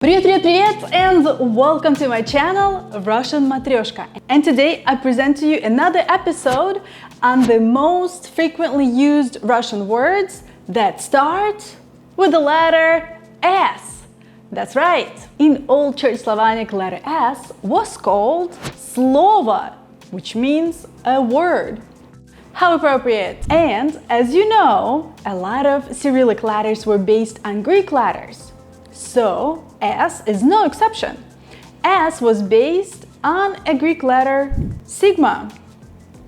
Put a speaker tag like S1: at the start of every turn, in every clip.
S1: Привет, and welcome to my channel, RussianMatreshka. And today I present to you another episode on the most frequently used Russian words that start with the letter S. That's right. In Old Church Slavonic, letter S was called slovo, which means a word. How appropriate! And as you know, a lot of Cyrillic letters were based on Greek letters. So S is no exception. S was based on a Greek letter sigma.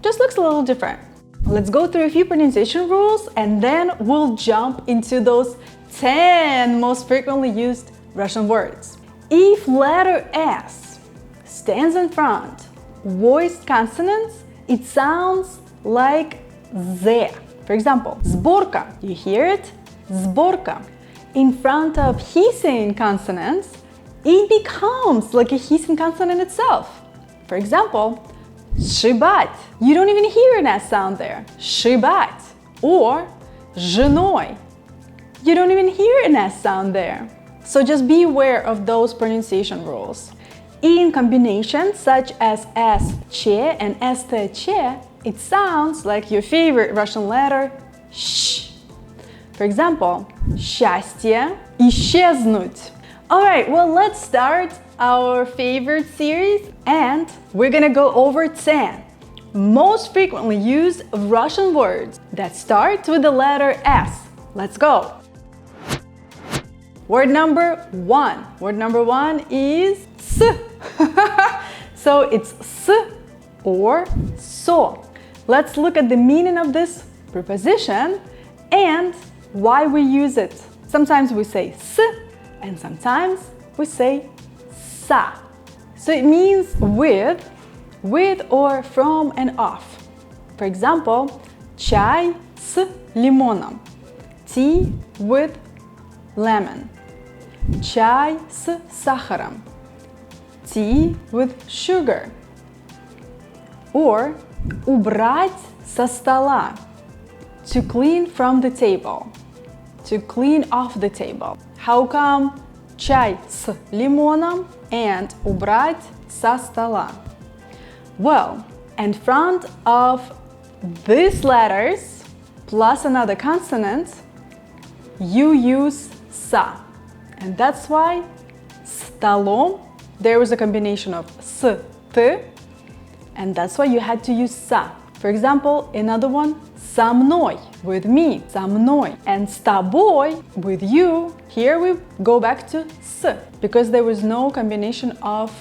S1: Just looks a little different. Let's go through a few pronunciation rules and then we'll jump into those 10 most frequently used Russian words. If letter S stands in front voiced consonants, it sounds like Z. For example, sborka, you hear it? Sborka. In front of hissing consonants, it becomes like a hissing consonant itself. For example, shibat. You don't even hear an S sound there. Shibat. Or zhenoi. You don't even hear an S sound there. So just be aware of those pronunciation rules. In combinations such as S-che and S-che, it sounds like your favorite Russian letter, sh. For example, счастье, исчезнуть. Alright, well, let's start our favorite series and we're gonna go over 10 most frequently used Russian words that start with the letter S. Let's go. Word number 1. Word number 1 is S. So it's S or so. Let's look at the meaning of this preposition and why we use it. Sometimes we say S and sometimes we say sa. So it means with or from and of. For example, чай с лимоном, tea with lemon, чай с сахаром, tea with sugar, or убрать со стола, to clean from the table, to clean off the table. How come чай с лимоном and убрать со стола? Well, in front of these letters plus another consonant, you use sa. And that's why столом, there was a combination of s, t, and that's why you had to use sa. For example, another one, со мной, with me, со мной, and с тобой, with you. Here we go back to s, because there was no combination of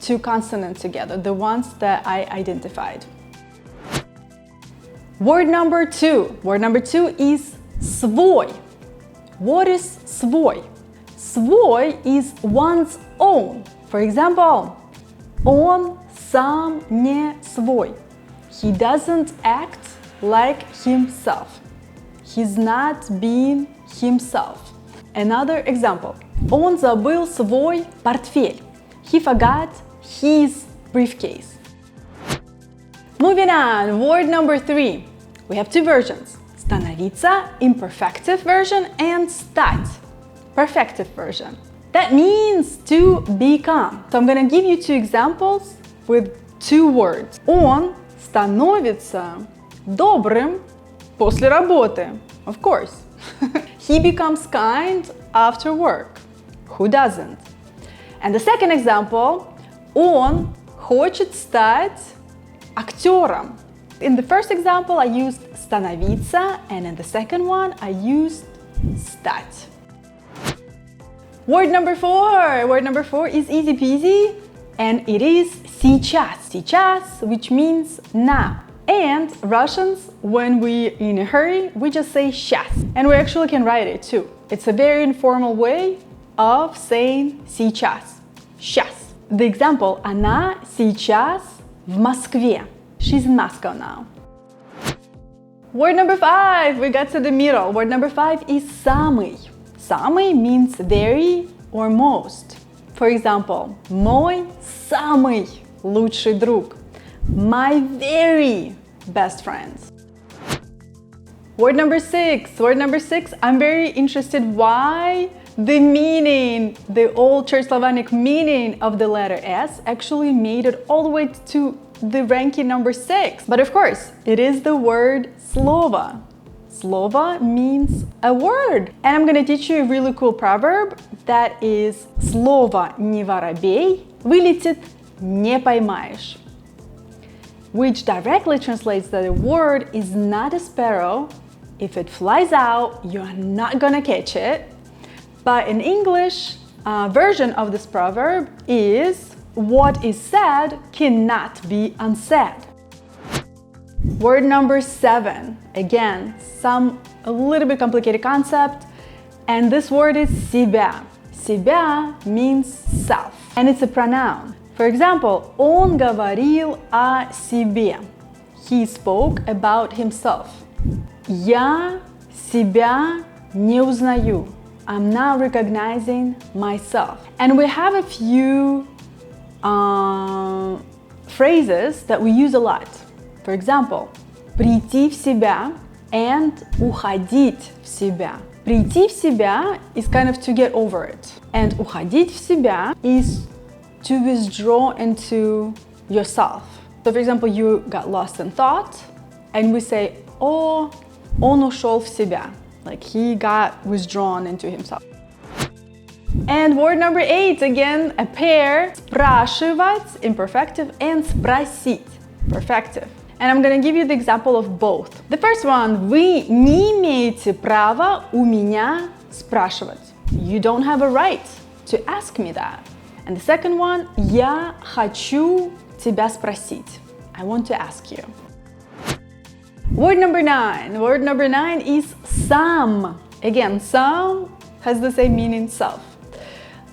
S1: two consonants together, the ones that I identified. Word number 2. Word number 2 is свой. What is свой? Свой is one's own. For example, он сам не свой. He doesn't act like himself. He's not being himself. Another example. Он забыл свой портфель. He forgot his briefcase. Moving on, word number 3. We have two versions. Становиться, imperfective version, and стать, perfective version. That means to become. So I'm gonna give you two examples with two words. Он становится добрым после работы. Of course. He becomes kind after work. Who doesn't? And the second example, он хочет стать актером. In the first example, I used становиться, and in the second one, I used стать. Word number 4. Word number 4 is easy peasy, and it is сейчас. Сейчас, which means now. And Russians, when we're in a hurry, we just say щас. And we actually can write it too. It's a very informal way of saying сейчас. Щас. The example, она сейчас в Москве. She's in Moscow now. Word number 5. We got to the middle. Word number 5 is самый. Самый means very or most. For example, мой самый лучший друг. My very best friend. Word number 6. Word number 6. I'm very interested why the meaning, the old Church Slavonic meaning of the letter S actually made it all the way to the ranking number 6. But of course, it is the word slovo. Slovo means a word. And I'm gonna teach you a really cool proverb that is слово не воробей, вылетит не поймаешь. Which directly translates that a word is not a sparrow. If it flies out, you're not gonna catch it. But in English, version of this proverb is what is said cannot be unsaid. Word number 7. Again, a little bit complicated concept. And this word is себя. Себя means self. And it's a pronoun. For example, он говорил о себе. He spoke about himself. Я себя не узнаю. I'm not recognizing myself. And we have a few phrases that we use a lot. For example, прийти в себя and уходить в себя. Прийти в себя is kind of to get over it. And уходить в себя is to withdraw into yourself. So for example, you got lost in thought and we say, oh, он ушел в себя. Like he got withdrawn into himself. And word number 8, again, a pair. Спрашивать, imperfective, and спросить, perfective. And I'm gonna give you the example of both. The first one, вы не имеете права у меня спрашивать. You don't have a right to ask me that. And the second one, я хочу тебя спросить. I want to ask you. Word number 9. Word number 9 is сам. Again, сам has the same meaning, self.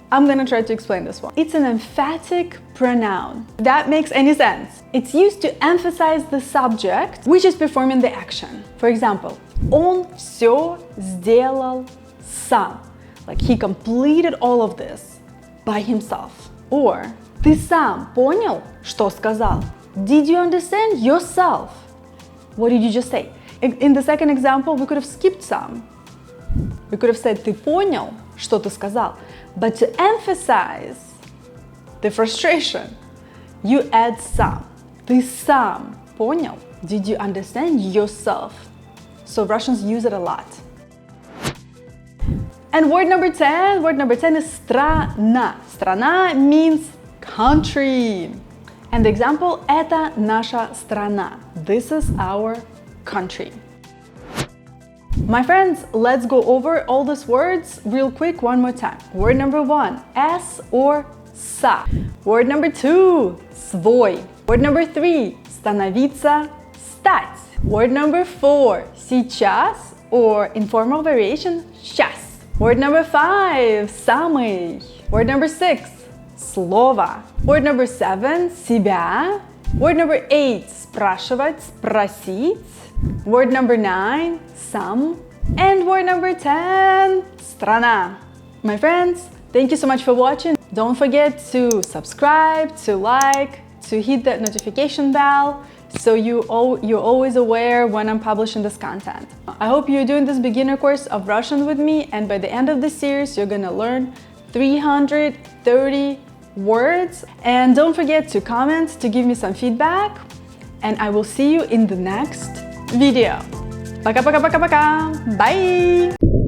S1: I'm gonna try to explain this one. It's an emphatic pronoun. That makes any sense. It's used to emphasize the subject, which is performing the action. For example, он все сделал сам. Like he completed all of this by himself. Or ты сам понял, что сказал? Did you understand yourself? What did you just say? In the second example, we could have skipped some. We could have said ты понял, что ты сказал? But to emphasize the frustration, you add сам. Ты сам понял? Did you understand yourself? So Russians use it a lot. And word number 10 is страна. Страна means country. And the example, это наша страна. This is our country. My friends, let's go over all these words real quick one more time. Word number 1, S or са. Word number 2, свой. Word number 3, становиться, стать. Word number 4, сейчас or informal variation, щас. Word number 5, самый. Word number 6, слово. Word number 7, себя. Word number 8, спрашивать, спросить. Word number 9, сам. And word number 10, страна. My friends, thank you so much for watching. Don't forget to subscribe, to like, to hit that notification bell so you're always aware when I'm publishing this content. I hope you're doing this beginner course of Russian with me, and by the end of the series, you're gonna learn 330 words. And don't forget to comment, to give me some feedback, and I will see you in the next video. Пока-пока-пока-пока! Bye!